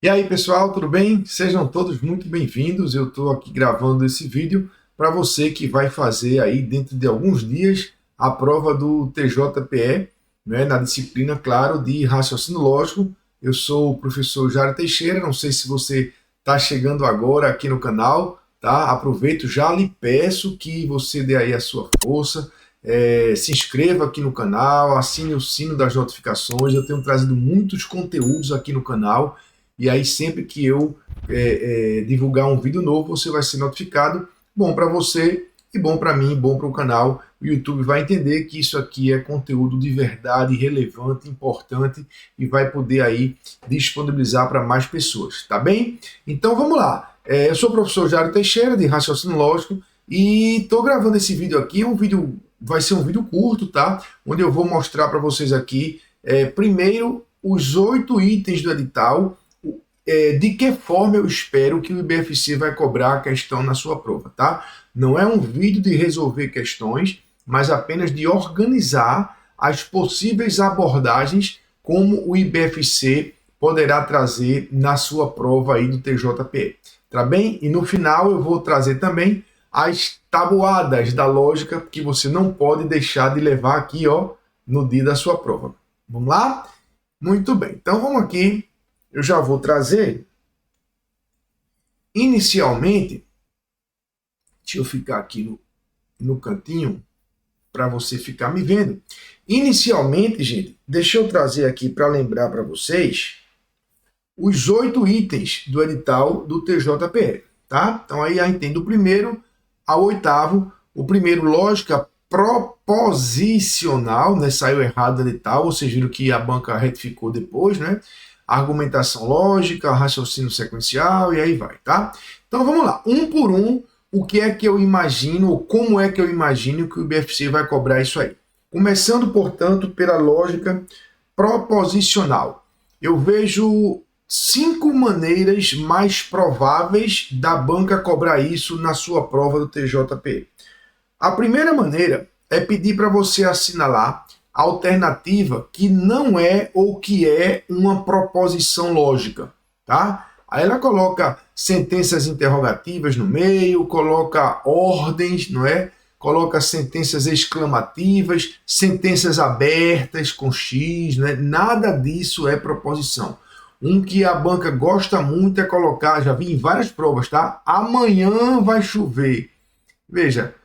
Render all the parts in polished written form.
E aí, pessoal, tudo bem? Sejam todos muito bem-vindos. Eu estou aqui gravando esse vídeo para você que vai fazer aí dentro de alguns dias a prova do TJPE, né, na disciplina, claro, de raciocínio lógico. Eu sou o professor Jário Teixeira, não sei se você está chegando agora aqui no canal, tá? Aproveito, já lhe peço que você dê aí a sua força, se inscreva aqui no canal, assine o sino das notificações. Eu tenho trazido muitos conteúdos aqui no canal, e aí sempre que eu divulgar um vídeo novo, você vai ser notificado. Bom para você e bom para mim, bom para o canal. O YouTube vai entender que isso aqui é conteúdo de verdade, relevante, importante, e vai poder aí disponibilizar para mais pessoas, tá bem? Então vamos lá. Eu sou o professor Jário Teixeira, de Raciocínio Lógico, e estou gravando esse vídeo aqui. Vai ser um vídeo curto, tá? Onde eu vou mostrar para vocês aqui, primeiro, os 8 itens do edital, de que forma eu espero que o IBFC vai cobrar a questão na sua prova, tá? Não é um vídeo de resolver questões, mas apenas de organizar as possíveis abordagens como o IBFC poderá trazer na sua prova aí do TJPE, tá bem? E no final eu vou trazer também as tabuadas da lógica que você não pode deixar de levar aqui, ó, no dia da sua prova. Vamos lá? Muito bem. Então vamos aqui. Eu já vou trazer, inicialmente, deixa eu ficar aqui no cantinho, para você ficar me vendo. Inicialmente, gente, deixa eu trazer aqui para lembrar para vocês os 8 itens do edital do TJPE, tá? Então aí a gente tem do primeiro ao oitavo. O primeiro, lógica proposicional, né? Saiu errado no edital, vocês viram que a banca retificou depois, né? Argumentação lógica, raciocínio sequencial e aí vai, tá? Então vamos lá, um por um, o que é que eu imagino, ou como é que eu imagino que o IBFC vai cobrar isso aí. Começando, portanto, pela lógica proposicional. Eu vejo 5 maneiras mais prováveis da banca cobrar isso na sua prova do TJPE. A primeira maneira é pedir para você assinalar alternativa que não é ou que é uma proposição lógica, tá? Aí ela coloca sentenças interrogativas no meio, coloca ordens, não é? Coloca sentenças exclamativas, sentenças abertas com X, não é? Nada disso é proposição. Um que a banca gosta muito é colocar, já vi em várias provas, tá? Amanhã vai chover. Veja,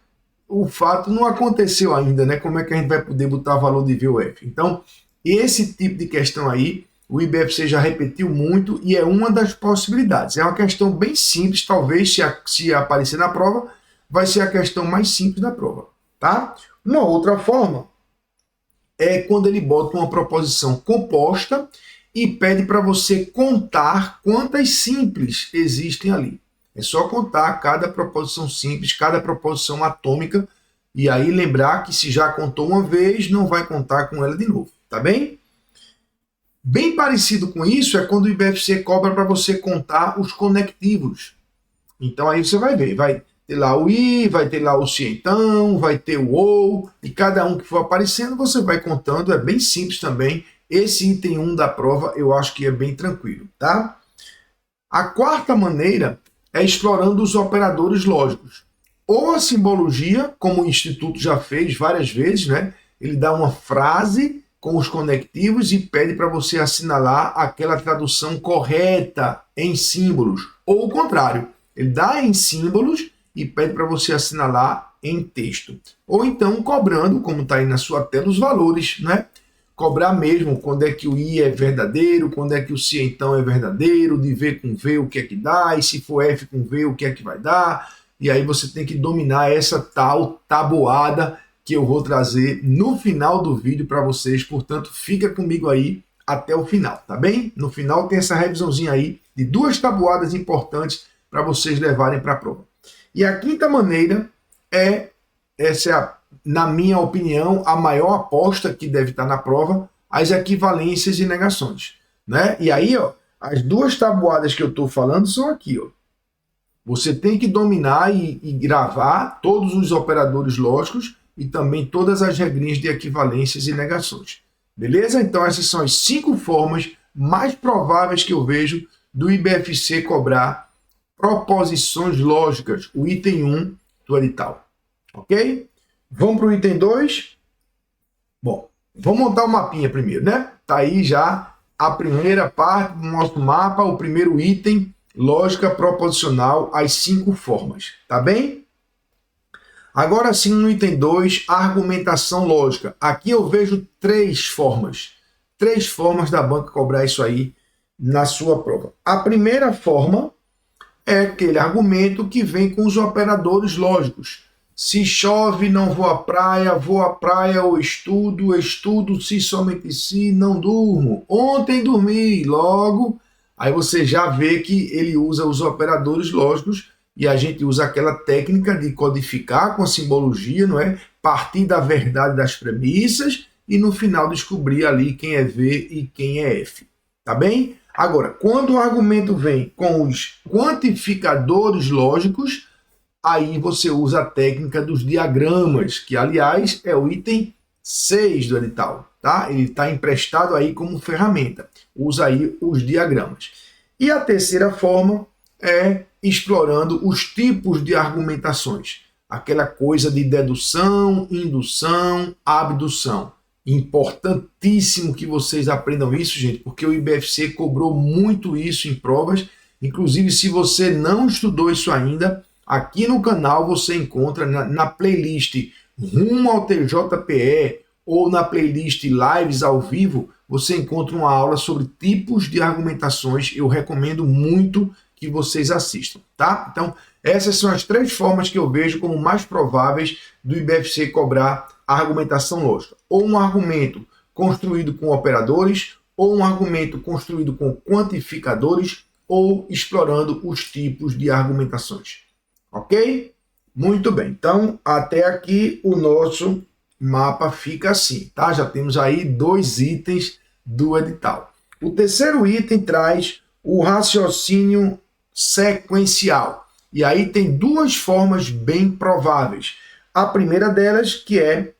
o fato não aconteceu ainda, né? Como é que a gente vai poder botar valor de VUF? Então, esse tipo de questão aí, o IBFC já repetiu muito e é uma das possibilidades. É uma questão bem simples, talvez, se aparecer na prova, vai ser a questão mais simples da prova, tá? Uma outra forma é quando ele bota uma proposição composta e pede para você contar quantas simples existem ali. É só contar cada proposição simples, cada proposição atômica, e aí lembrar que se já contou uma vez, não vai contar com ela de novo, tá bem? Bem parecido com isso é quando o IBFC cobra para você contar os conectivos. Então aí você vai ver, vai ter lá o I, vai ter lá o se então, vai ter o ou, e cada um que for aparecendo você vai contando, é bem simples também. Esse item 1 da prova eu acho que é bem tranquilo, tá? A quarta maneira é explorando os operadores lógicos. Ou a simbologia, como o Instituto já fez várias vezes, né? Ele dá uma frase com os conectivos e pede para você assinalar aquela tradução correta em símbolos. Ou o contrário, ele dá em símbolos e pede para você assinalar em texto. Ou então cobrando, como está aí na sua tela, os valores, né? Cobrar mesmo quando é que o I é verdadeiro, quando é que o se então é verdadeiro, de V com V o que é que dá, e se for F com V o que é que vai dar, e aí você tem que dominar essa tal tabuada que eu vou trazer no final do vídeo para vocês, portanto fica comigo aí até o final, tá bem? No final tem essa revisãozinha aí de 2 tabuadas importantes para vocês levarem para a prova. E a quinta maneira na minha opinião, a maior aposta que deve estar na prova, as equivalências e negações, né? E aí, ó, as 2 tabuadas que eu estou falando são aqui, ó. Você tem que dominar e gravar todos os operadores lógicos e também todas as regrinhas de equivalências e negações. Beleza? Então essas são as 5 formas mais prováveis que eu vejo do IBFC cobrar proposições lógicas, o item 1 do edital. Ok? Vamos para o item 2? Bom, vamos montar o mapinha primeiro, né? Tá aí já a primeira parte do nosso mapa, o primeiro item, lógica proposicional, as 5 formas. Tá bem? Agora sim, no item 2, argumentação lógica. Aqui eu vejo 3 formas. 3 formas da banca cobrar isso aí na sua prova. A primeira forma é aquele argumento que vem com os operadores lógicos. Se chove, não vou à praia ou estudo, estudo se somente se não durmo. Ontem dormi, logo. Aí você já vê que ele usa os operadores lógicos e a gente usa aquela técnica de codificar com a simbologia, não é? Partir da verdade das premissas e no final descobrir ali quem é V e quem é F. Tá bem? Agora, quando o argumento vem com os quantificadores lógicos, aí você usa a técnica dos diagramas, que aliás é o item 6 do edital, tá? Ele está emprestado aí como ferramenta. Usa aí os diagramas. E a terceira forma é explorando os tipos de argumentações. Aquela coisa de dedução, indução, abdução. Importantíssimo que vocês aprendam isso, gente, porque o IBFC cobrou muito isso em provas. Inclusive, se você não estudou isso ainda, aqui no canal você encontra na playlist Rumo ao TJPE ou na playlist Lives ao Vivo, você encontra uma aula sobre tipos de argumentações. Eu recomendo muito que vocês assistam, tá? Então, essas são as 3 formas que eu vejo como mais prováveis do IBFC cobrar a argumentação lógica. Ou um argumento construído com operadores, ou um argumento construído com quantificadores, ou explorando os tipos de argumentações. Ok? Muito bem. Então, até aqui o nosso mapa fica assim, tá? Já temos aí 2 itens do edital. O terceiro item traz o raciocínio sequencial. E aí tem 2 formas bem prováveis. A primeira delas que é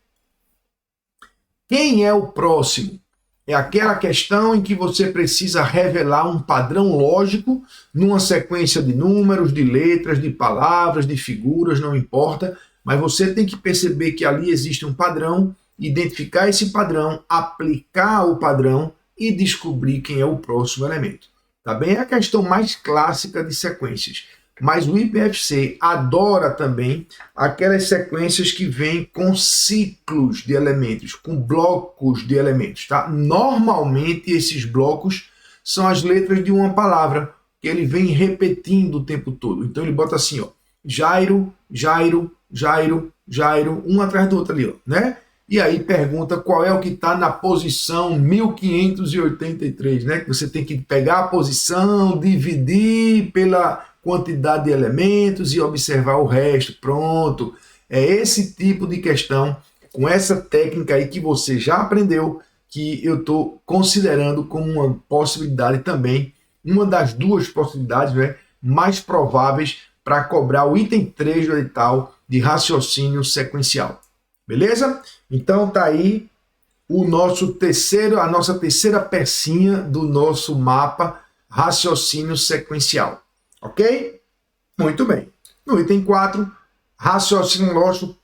quem é o próximo? É aquela questão em que você precisa revelar um padrão lógico numa sequência de números, de letras, de palavras, de figuras, não importa, mas você tem que perceber que ali existe um padrão, identificar esse padrão, aplicar o padrão e descobrir quem é o próximo elemento. Tá bem? É a questão mais clássica de sequências. Mas o IBFC adora também aquelas sequências que vêm com ciclos de elementos, com blocos de elementos. Tá? Normalmente esses blocos são as letras de uma palavra que ele vem repetindo o tempo todo. Então ele bota assim, ó, Jairo, Jairo, Jairo, Jairo, um atrás do outro ali, ó, né? E aí pergunta qual é o que está na posição 1583, né? Que você tem que pegar a posição, dividir pela quantidade de elementos e observar o resto. Pronto. É esse tipo de questão, com essa técnica aí que você já aprendeu, que eu estou considerando como uma possibilidade também, uma das 2 possibilidades, né, mais prováveis para cobrar o item 3 do edital de raciocínio sequencial. Beleza? Então tá aí a nossa terceira pecinha do nosso mapa raciocínio sequencial. Ok? Muito bem. No item 4, raciocínio lógico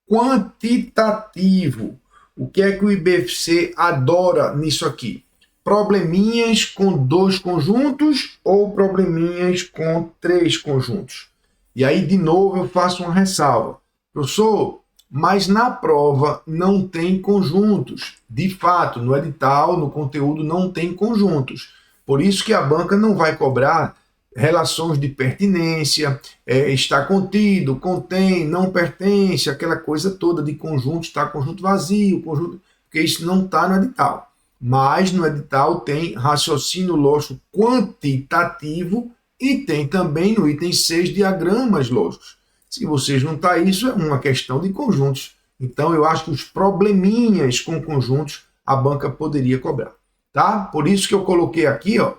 quantitativo. O que é que o IBFC adora nisso aqui? Probleminhas com 2 conjuntos ou probleminhas com 3 conjuntos? E aí, de novo, eu faço uma ressalva. Professor, mas na prova não tem conjuntos. De fato, no edital, no conteúdo, não tem conjuntos. Por isso que a banca não vai cobrar relações de pertinência, está contido, contém, não pertence, aquela coisa toda de conjunto, está conjunto vazio, conjunto, porque isso não está no edital. Mas no edital tem raciocínio lógico quantitativo e tem também no item 6 diagramas lógicos. Se vocês não tá isso, é uma questão de conjuntos. Então eu acho que os probleminhas com conjuntos a banca poderia cobrar, tá? Por isso que eu coloquei aqui, ó,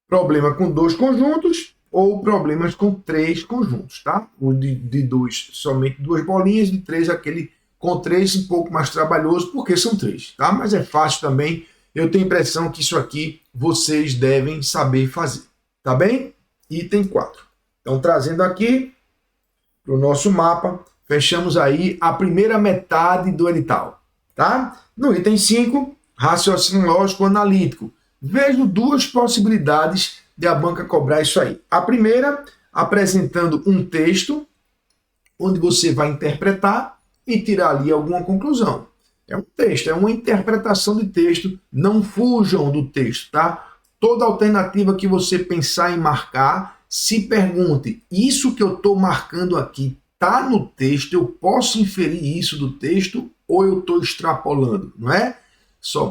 problema com 2 conjuntos ou problemas com 3 conjuntos, tá? O de 2, somente 2 bolinhas, de 3, aquele com 3 um pouco mais trabalhoso, porque são 3, tá? Mas é fácil também. Eu tenho a impressão que isso aqui vocês devem saber fazer, Tá bem? Item 4. Então, trazendo aqui para o nosso mapa, fechamos aí a primeira metade do edital. Tá? No item 5, raciocínio lógico analítico. Vejo duas possibilidades de a banca cobrar isso aí. A primeira, apresentando um texto, onde você vai interpretar e tirar ali alguma conclusão. É um texto, é uma interpretação de texto. Não fujam do texto, tá? Toda alternativa que você pensar em marcar, se pergunte, isso que eu estou marcando aqui está no texto? Eu posso inferir isso do texto ou eu estou extrapolando, não é?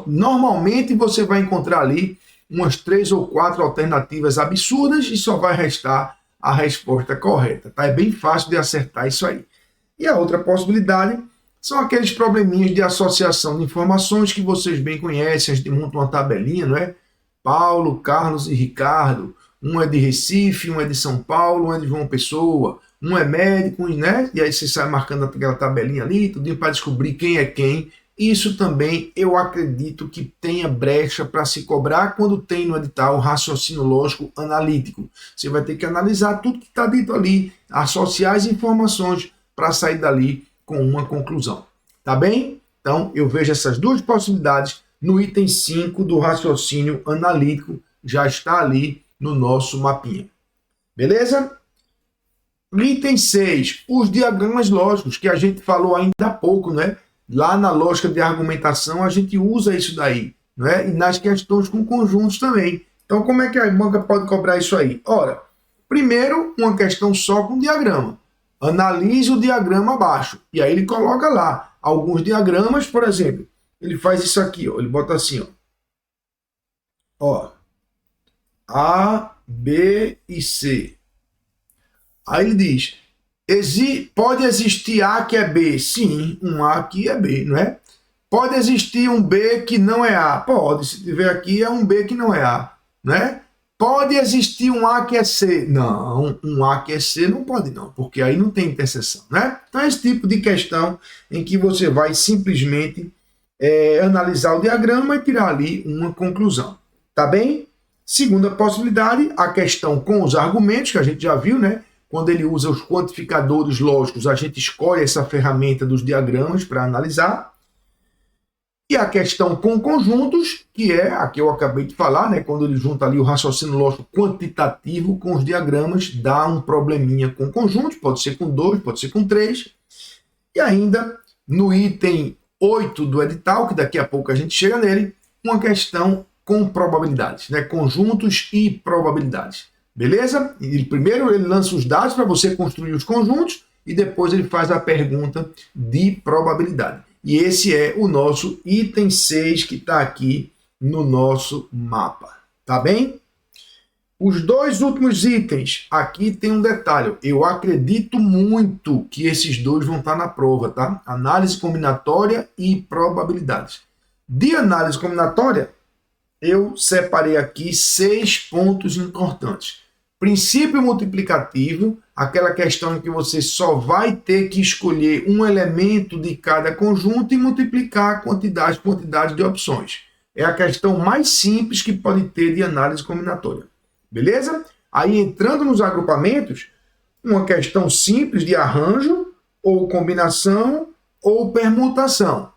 Normalmente você vai encontrar ali umas 3 ou 4 alternativas absurdas e só vai restar a resposta correta, tá? É bem fácil de acertar isso aí. E a outra possibilidade são aqueles probleminhas de associação de informações que vocês bem conhecem. A gente monta uma tabelinha, não é? Paulo, Carlos e Ricardo. Um é de Recife, um é de São Paulo, um é de João Pessoa, um é médico, né? E aí você sai marcando aquela tabelinha ali, tudo para descobrir quem é quem. Isso também eu acredito que tenha brecha para se cobrar quando tem no edital raciocínio lógico analítico. Você vai ter que analisar tudo que está dito ali, associar as informações para sair dali com uma conclusão. Tá bem? Então eu vejo essas duas possibilidades no item 5 do raciocínio analítico, já está ali no nosso mapinha. Beleza? Item 6, os diagramas lógicos, que a gente falou ainda há pouco, né? Lá na lógica de argumentação a gente usa isso daí, né? E nas questões com conjuntos também. Então como é que a banca pode cobrar isso aí? Ora, primeiro uma questão só com diagrama. Analise o diagrama abaixo. E aí ele coloca lá alguns diagramas, por exemplo. Ele faz isso aqui, ó. Ele bota assim, ó. A, B e C. Aí ele diz, pode existir A que é B? Sim, um A que é B, não é? Pode existir um B que não é A? Pode, se tiver aqui é um B que não é A, não é? Pode existir um A que é C? Não, um A que é C não pode não, porque aí não tem interseção, né? Então é esse tipo de questão em que você vai simplesmente analisar o diagrama e tirar ali uma conclusão, tá bem? Segunda possibilidade, a questão com os argumentos, que a gente já viu, né? Quando ele usa os quantificadores lógicos, a gente escolhe essa ferramenta dos diagramas para analisar. E a questão com conjuntos, que é a que eu acabei de falar, né? Quando ele junta ali o raciocínio lógico quantitativo com os diagramas, dá um probleminha com conjuntos, pode ser com 2, pode ser com 3. E ainda, no item 8 do edital, que daqui a pouco a gente chega nele, uma questão com probabilidades, né? Conjuntos e probabilidades. Beleza? E primeiro ele lança os dados para você construir os conjuntos e depois ele faz a pergunta de probabilidade. E esse é o nosso item 6 que está aqui no nosso mapa. Tá bem? Os dois últimos itens, aqui tem um detalhe. Eu acredito muito que esses dois vão estar na prova, tá? Análise combinatória e probabilidades. De análise combinatória, eu separei aqui 6 pontos importantes. Princípio multiplicativo, aquela questão em que você só vai ter que escolher um elemento de cada conjunto e multiplicar a quantidade de opções. É a questão mais simples que pode ter de análise combinatória. Beleza? Aí entrando nos agrupamentos, uma questão simples de arranjo, ou combinação, ou permutação.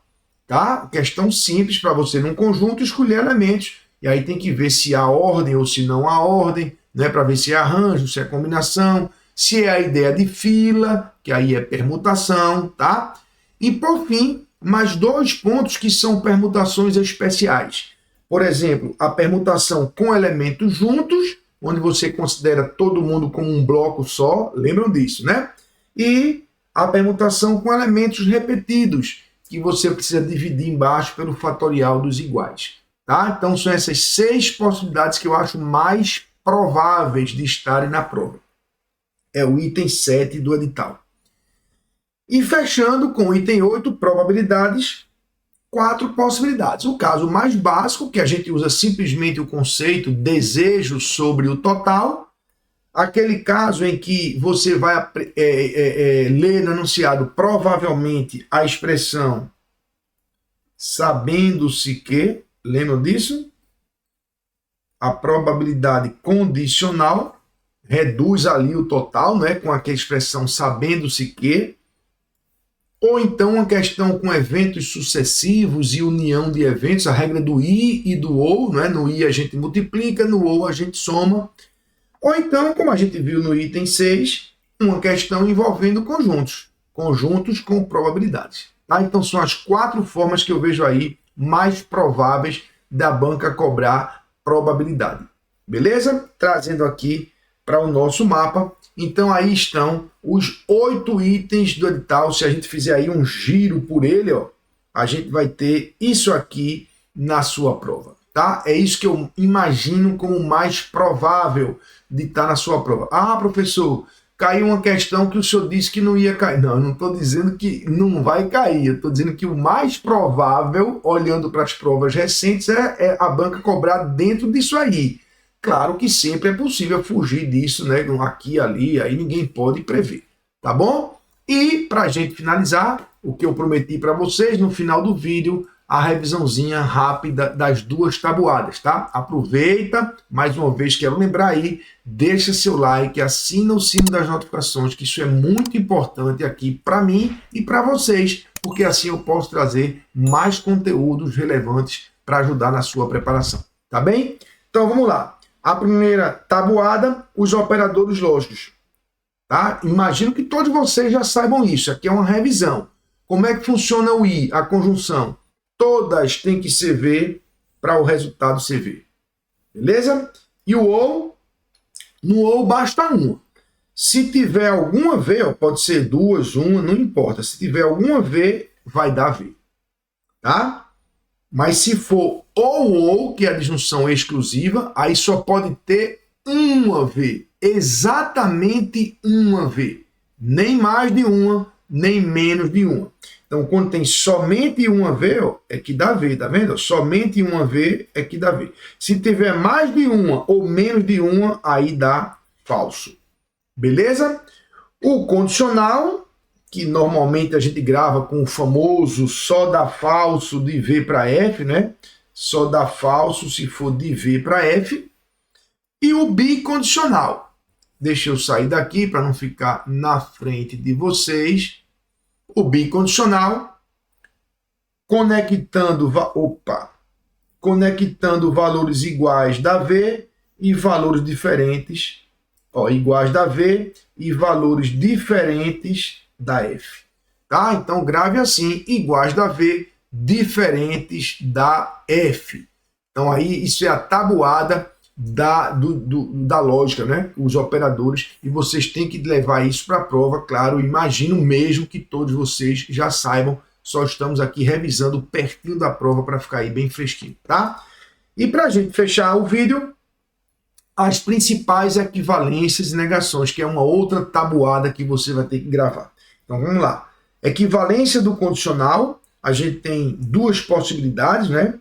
Tá? Questão simples para você, num conjunto, escolher elementos. E aí tem que ver se há ordem ou se não há ordem, né? Para ver se é arranjo, se é combinação, se é a ideia de fila, que aí é permutação, tá? E por fim, mais 2 pontos que são permutações especiais. Por exemplo, a permutação com elementos juntos, onde você considera todo mundo como um bloco só, lembram disso, né? E a permutação com elementos repetidos, que você precisa dividir embaixo pelo fatorial dos iguais. Tá? Então são essas 6 possibilidades que eu acho mais prováveis de estarem na prova. É o item 7 do edital. E fechando com o item 8, probabilidades, 4 possibilidades. O caso mais básico, que a gente usa simplesmente o conceito desejo sobre o total, aquele caso em que você vai ler no enunciado provavelmente a expressão sabendo-se que, lembram disso? a probabilidade condicional, reduz ali o total, né, com aquela expressão sabendo-se que, ou então uma questão com eventos sucessivos e união de eventos, a regra do i e do ou, né? No i a gente multiplica, no ou a gente soma. Ou então, como a gente viu no item 6, uma questão envolvendo conjuntos, conjuntos com probabilidades. Tá? Então são as 4 formas que eu vejo aí mais prováveis da banca cobrar probabilidade. Beleza? Trazendo aqui para o nosso mapa. Então aí estão os 8 itens do edital. Se a gente fizer aí um giro por ele, ó, a gente vai ter isso aqui na sua prova. Tá? É isso que eu imagino como mais provável de estar na sua prova. Ah, professor, caiu uma questão que o senhor disse que não ia cair. Não, eu não estou dizendo que não vai cair. Eu estou dizendo que o mais provável, olhando para as provas recentes, é a banca cobrar dentro disso aí. Claro que sempre é possível fugir disso, né? Aqui e ali, aí ninguém pode prever, tá bom? E para a gente finalizar, o que eu prometi para vocês no final do vídeo, a revisãozinha rápida das 2 tabuadas, tá? Aproveita, mais uma vez quero lembrar aí, deixa seu like, assina o sino das notificações, que isso é muito importante aqui para mim e para vocês, porque assim eu posso trazer mais conteúdos relevantes para ajudar na sua preparação, tá bem? Então vamos lá. A primeira tabuada, os operadores lógicos. Tá? Imagino que todos vocês já saibam isso. Aqui é uma revisão. Como é que funciona o I, a conjunção? Todas têm que ser V para o resultado ser V. Beleza? E o OU, no OU basta uma. Se tiver alguma V, ó, pode ser 2, 1, não importa. Se tiver alguma V, vai dar V. Tá? Mas se for ou, que é a disjunção exclusiva, aí só pode ter uma V. Exatamente uma V. Nem mais de uma, nem menos de uma. Então, quando tem somente uma V, ó, é que dá V, tá vendo? Somente uma V é que dá V. Se tiver mais de uma ou menos de uma, aí dá falso. Beleza? O condicional, que normalmente a gente grava com o famoso só dá falso de V para F, né? Só dá falso se for de V para F. E o bicondicional. Deixa eu sair daqui para não ficar na frente de vocês. O bicondicional, conectando valores iguais da V e valores diferentes, ó, iguais da V e valores diferentes da F. Tá? Então, grave assim, iguais da V, diferentes da F. Então, aí, isso é a tabuada da lógica, né? Os operadores, e vocês têm que levar isso para a prova, claro, imagino mesmo que todos vocês já saibam, só estamos aqui revisando pertinho da prova para ficar aí bem fresquinho, tá? E para a gente fechar o vídeo, as principais equivalências e negações, que é uma outra tabuada que você vai ter que gravar. Então vamos lá. Equivalência do condicional, a gente tem 2 possibilidades, né?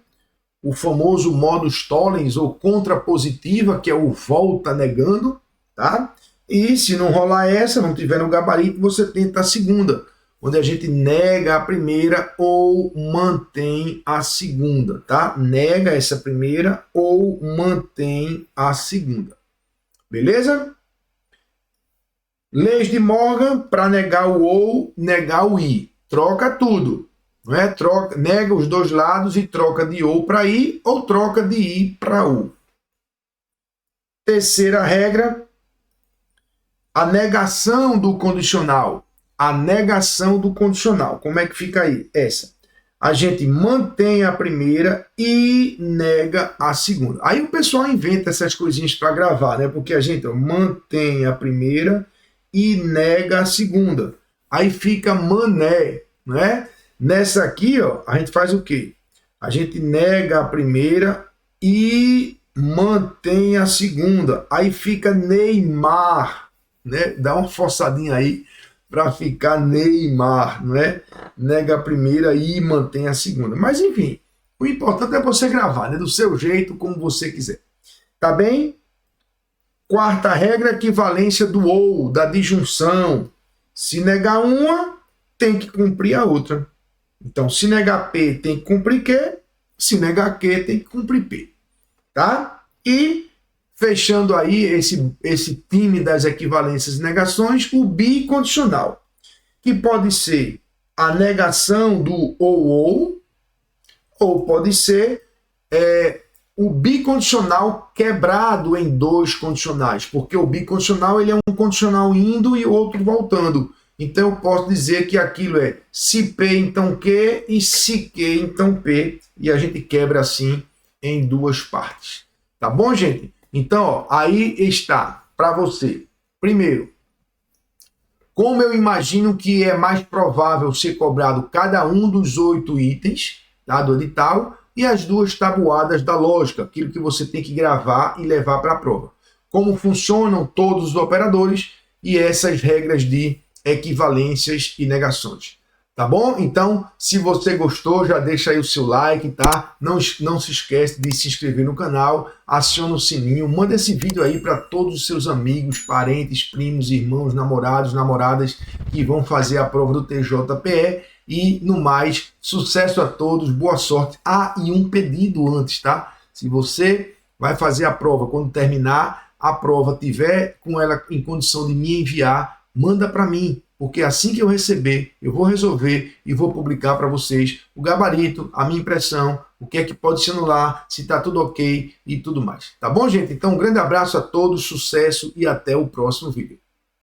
O famoso modus tollens ou contrapositiva, que é o volta negando, tá? E se não rolar essa, não tiver no gabarito, você tenta a segunda, onde a gente nega a primeira ou mantém a segunda, tá? Nega essa primeira ou mantém a segunda. Beleza? Leis de Morgan, para negar o ou, negar o i. Troca tudo. Não é? Nega os 2 lados e troca de ou para i ou troca de i para u. Terceira regra, a negação do condicional. A negação do condicional. Como é que fica aí? Essa. A gente mantém a primeira e nega a segunda. Aí o pessoal inventa essas coisinhas para gravar, né? Porque a gente mantém a primeira e nega a segunda. Aí fica mané, né? Nessa aqui, ó, a gente faz o quê? A gente nega a primeira e mantém a segunda. Aí fica Neymar, né? Dá uma forçadinha aí para ficar Neymar, né? Nega a primeira e mantém a segunda. Mas enfim, o importante é você gravar, né? Do seu jeito, como você quiser. Tá bem? Quarta regra, equivalência do ou, da disjunção. Se negar uma, tem que cumprir a outra. Então, se negar P, tem que cumprir Q. Se negar Q, tem que cumprir P. Tá? E fechando aí esse time das equivalências e negações, o bicondicional, que pode ser a negação do ou pode ser o bicondicional quebrado em dois condicionais, porque o bicondicional ele é um condicional indo e outro voltando. Então eu posso dizer que aquilo é se P, então Q, e se Q, então P, e a gente quebra assim em duas partes. Tá bom, gente? Então, ó, aí está para você. Primeiro, como eu imagino que é mais provável ser cobrado cada um dos 8 itens, tá, do edital, e as duas tabuadas da lógica, aquilo que você tem que gravar e levar para a prova. Como funcionam todos os operadores e essas regras de equivalências e negações. Tá bom? Então, se você gostou, já deixa aí o seu like, tá? Não se esquece de se inscrever no canal, aciona o sininho, manda esse vídeo aí para todos os seus amigos, parentes, primos, irmãos, namorados, namoradas que vão fazer a prova do TJPE. E, no mais, sucesso a todos, boa sorte. Ah, e um pedido antes, tá? Se você vai fazer a prova, quando terminar a prova, tiver com ela em condição de me enviar, manda para mim, porque assim que eu receber, eu vou resolver e vou publicar para vocês o gabarito, a minha impressão, o que é que pode se anular, se está tudo ok e tudo mais. Tá bom, gente? Então, um grande abraço a todos, sucesso e até o próximo vídeo.